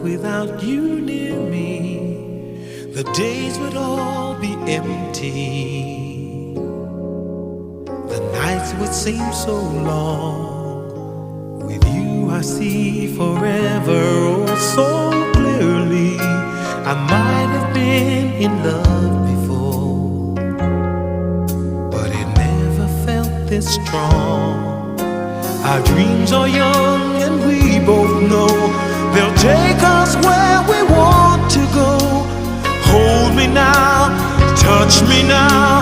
without you near me, the days would all be empty. The nights would seem so long. With you I see forever oh so clearly. I might have been in love before, but it never felt this strong. Our dreams are young and we both know they'll take us where we want to go. Hold me now, touch me now,